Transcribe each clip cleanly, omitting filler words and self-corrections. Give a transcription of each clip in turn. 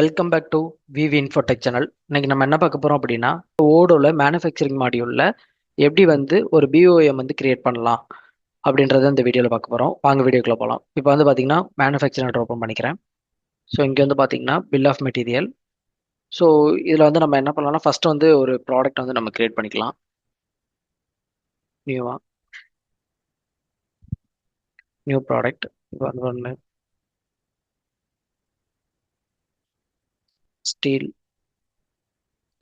Welcome back to V V Infotech channel. இன்னைக்கு நம்ம என்ன பார்க்க போறோம் அப்படின்னா, ஓடோல மேனுஃபேக்சரிங் மாடியூல்ல எப்படி வந்து ஒரு பிஓஎம் வந்து கிரியேட் பண்ணலாம் அப்படின்றத இந்த வீடியோவில் பார்க்க போறோம். வாங்க வீடியோக்குள்ள போகலாம். இப்போ வந்து பார்த்தீங்கன்னா மேனுஃபேக்சரிங் ஓப்பன் பண்ணிக்கிறேன். ஸோ இங்கே வந்து பார்த்தீங்கன்னா பில் ஆஃப் மெட்டீரியல். ஸோ இதில் வந்து நம்ம என்ன பண்ணலாம்னா ஃபர்ஸ்ட் வந்து ஒரு ப்ராடக்ட் வந்து நம்ம கிரியேட் பண்ணிக்கலாம். நியூவா நியூ ப்ராடக்ட். இப்போ வந்து ஒன்று ஸ்டீல்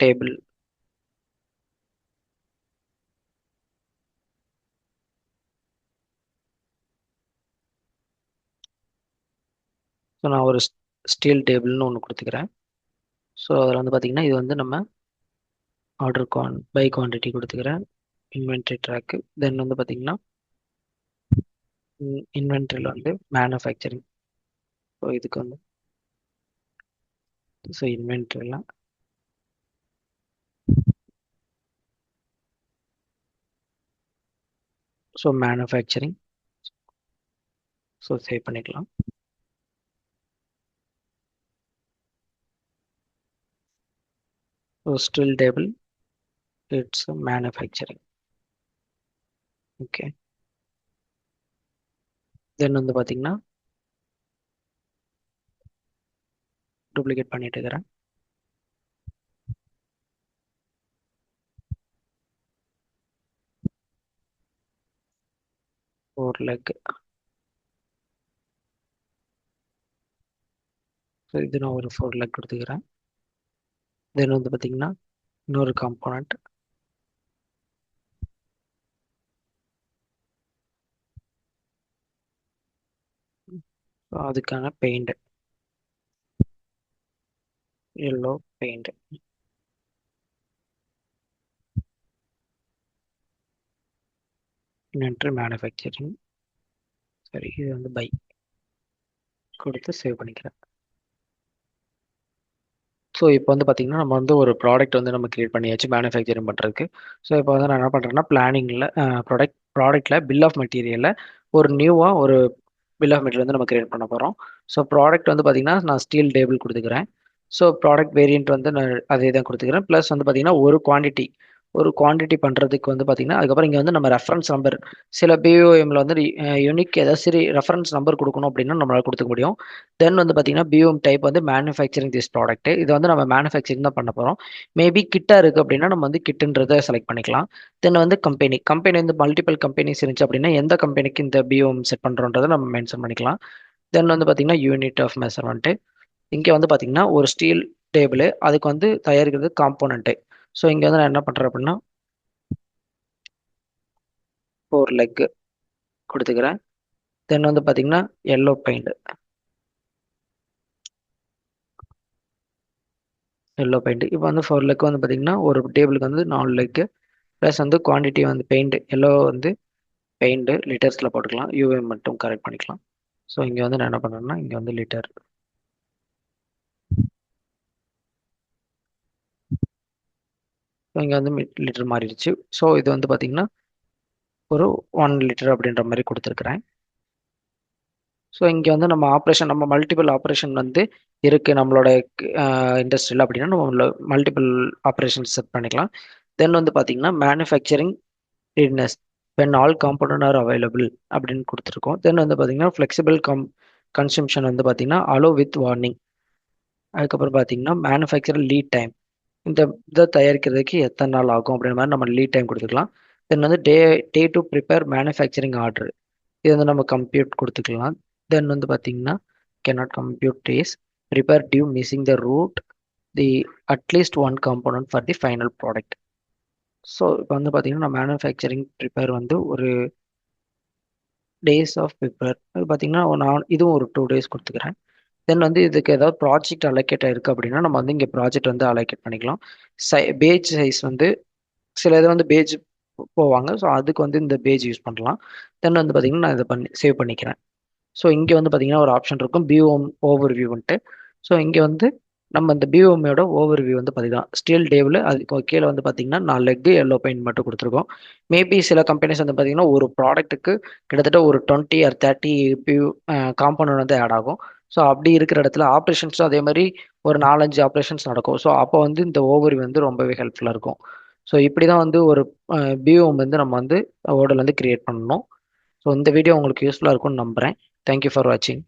டேபிள். ஸோ நான் ஒரு ஸ்டீல் டேபிள்னு ஒன்று கொடுத்துக்கிறேன். ஸோ அதில் வந்து பார்த்தீங்கன்னா இது வந்து நம்ம ஆர்டர் பை குவான்டிட்டி கொடுத்துக்கிறேன். Inventory track. தென் வந்து பார்த்தீங்கன்னா இன்வென்ட்ரியில் வந்து மேனுஃபேக்சரிங். ஸோ இதுக்கு வந்து ஸோ இன்வென்ட்ரியில் ஸோ மேனுஃபேக்சரிங். ஸோ சேவ் பண்ணிக்கலாம். So still table it's manufacturing. Okay. Then வந்து பார்த்தீங்கன்னா டூப்ளிகேட் பண்ணிட்டு இருக்கிறேன். ஒரு லெக். ஸோ இது நான் ஒரு 4 லெக் கொடுத்துக்கிறேன். தென் வந்து பார்த்தீங்கன்னா இன்னொரு காம்போனண்ட். ஸோ அதுக்கான paint yellow paint. Inventory manufacturing. சரி, இது வந்து பை கொடுத்து சேவ் பண்ணிக்கிறேன். ஸோ இப்போ வந்து பார்த்தீங்கன்னா நம்ம வந்து ஒரு ப்ராடக்ட் வந்து நம்ம கிரியேட் பண்ணியாச்சு மேனுஃபேக்சரிங் பண்ணுறதுக்கு. ஸோ இப்போ வந்து நான் என்ன பண்ணுறேன்னா பிளானிங்கில் ப்ராடக்ட்டில் பில் ஆஃப் மெட்டீரியலில் ஒரு நியூவாக ஒரு பில் ஆஃப் மெட்டீரியல் வந்து நம்ம கிரியேட் பண்ண போகிறோம். ஸோ ப்ராடக்ட் வந்து பார்த்தீங்கன்னா நான் ஸ்டீல் டேபிள் கொடுத்துக்கிறேன். ஸோ ப்ராடக்ட் வேரியன்ட் வந்து நான் அதே தான் கொடுத்துக்கிறேன். ப்ளஸ் வந்து பார்த்தீங்கன்னா ஒரு குவான்டிட்டி பண்ணுறதுக்கு வந்து பார்த்தீங்கன்னா அதுக்கப்புறம் இங்கே வந்து நம்ம ரெஃபரன்ஸ் நம்பர் சில பிஓஎம்ல வந்து யூனிக் ஏதாவது சரி ரெஃபரன்ஸ் நம்பர் கொடுக்கணும் அப்படின்னா நம்மளால் கொடுத்துக்க முடியும். தென் வந்து பார்த்தீங்கன்னா பிஓஎம் டைப் வந்து மேனுஃபேக்சரிங் திஸ் ப்ராடக்ட். இது வந்து நம்ம மேனுஃபேக்சரிங் தான் பண்ண போகிறோம். மேபி கிட்டா இருக்குது அப்படின்னா நம்ம வந்து கிட்டுன்றதை செலக்ட் பண்ணிக்கலாம். தென் வந்து கம்பெனி வந்து மல்டிபிள் கம்பெனிஸ் இருந்துச்சு அப்படின்னா எந்த கம்பெனிக்கு இந்த பிஓஎம் செட் பண்ணுறோன்றதை நம்ம மென்ஷன் பண்ணிக்கலாம். தென் வந்து பார்த்தீங்கன்னா யூனிட் ஆஃப் மெஷர்மெண்ட்டு. இங்கே வந்து பார்த்தீங்கன்னா ஒரு ஸ்டீல் டேபிள் அதுக்கு வந்து தயாரிக்கிறது காம்போனண்ட்டு. ஸோ இங்கே வந்து நான் என்ன பண்ணுறேன் அப்படின்னா ஒரு லெக் கொடுத்துக்கிறேன். தென் வந்து பார்த்தீங்கன்னா எல்லோ பெயிண்ட். இப்போ வந்து 4 லெக் வந்து பார்த்தீங்கன்னா ஒரு டேபிளுக்கு வந்து 4 லெக்கு ப்ளஸ் வந்து குவான்டிட்டி வந்து பெயிண்ட் எல்லோ வந்து பெயிண்ட் லிட்டர்ஸில் போட்டுக்கலாம். யூஎம் மட்டும் கரெக்ட் பண்ணிக்கலாம். ஸோ இங்கே வந்து நான் என்ன பண்ணுறேன்னா இங்கே வந்து லிட்டர். ஸோ இங்கே வந்து லிட்டர் மாறிடுச்சு. ஸோ இது வந்து பார்த்தீங்கன்னா ஒரு 1 லிட்டர் அப்படின்ற மாதிரி கொடுத்துருக்குறேன். ஸோ இங்கே வந்து நம்ம மல்டிபிள் ஆப்ரேஷன் வந்து இருக்குது நம்மளோட இண்டஸ்ட்ரியில் அப்படின்னா நம்ம மல்டிபிள் ஆப்ரேஷன் செட் பண்ணிக்கலாம். தென் வந்து பார்த்தீங்கன்னா manufacturing readiness when all component are available அப்படின்னு கொடுத்துருக்கோம். தென் வந்து பார்த்தீங்கன்னா ஃப்ளெக்சிபிள் கன்சம்ஷன் வந்து பார்த்தீங்கன்னா அலோ வித் வார்னிங். அதுக்கப்புறம் பார்த்தீங்கன்னா மேனுஃபேக்சர் லீட் டைம். இந்த இதை தயாரிக்கிறதுக்கு எத்தனை நாள் ஆகும் அப்படின்ற மாதிரி நம்ம லீட் டைம் கொடுத்துக்கலாம். தென் வந்து day to prepare manufacturing order. இது வந்து நம்ம கம்ப்யூட் கொடுத்துக்கலாம். தென் வந்து பார்த்தீங்கன்னா cannot compute days prepare due missing the root the at least one component for the final product. So இப்போ வந்து பார்த்தீங்கன்னா நான் மேனுஃபேக்சரிங் ப்ரிப்பேர் வந்து ஒரு டேஸ் ஆஃப் ப்ரிப்பேர் அது பார்த்தீங்கன்னா நான் இதுவும் ஒரு 2 டேஸ் கொடுத்துக்கிறேன். தென் வந்து இதுக்கு ஏதாவது ப்ராஜெக்ட் அலோகேட் ஆயிருக்கு அப்படின்னா நம்ம வந்து இங்கே ப்ராஜெக்ட் வந்து அலோகேட் பண்ணிக்கலாம். பேஜ் சைஸ் வந்து சில இது வந்து பேஜ் போவாங்க. ஸோ அதுக்கு வந்து இந்த பேஜ் யூஸ் பண்ணலாம். தென் வந்து பார்த்தீங்கன்னா நான் இதை சேவ் பண்ணிக்கிறேன். ஸோ இங்கே வந்து பார்த்தீங்கன்னா ஒரு ஆப்ஷன் இருக்கும் பிஓஎம் ஓவர் வியூன்ட்டு. ஸோ இங்கே வந்து நம்ம இந்த பிஓஎம்மோட ஓவர் வியூ வந்து பார்த்தீங்கன்னா ஸ்டீல் டேபிள் அதுக்கு கீழே வந்து பார்த்தீங்கன்னா 4 லெக் எல்லோ பெயிண்ட் மட்டும் கொடுத்துருக்கோம். மேபி சில கம்பெனிஸ் வந்து பார்த்தீங்கன்னா ஒரு ப்ராடக்ட்டுக்கு கிட்டத்தட்ட ஒரு 20 or 30 பியூ காம்பவுண்ட் வந்து ஆட் ஆகும். ஸோ அப்படி இருக்கிற இடத்துல ஆப்ரேஷன்ஸும் அதே மாதிரி ஒரு 4-5 ஆப்ரேஷன்ஸ் நடக்கும். ஸோ அப்போ வந்து இந்த ஓவரி வந்து ரொம்பவே ஹெல்ப்ஃபுல்லாக இருக்கும். ஸோ இப்படி தான் வந்து ஒரு பிஓஎம் வந்து நம்ம வந்து ஓடல் வந்து கிரியேட் பண்ணணும். ஸோ இந்த வீடியோ உங்களுக்கு யூஸ்ஃபுல்லாக இருக்கும்னு நம்புகிறேன். தேங்க்யூ ஃபார் வாட்சிங்.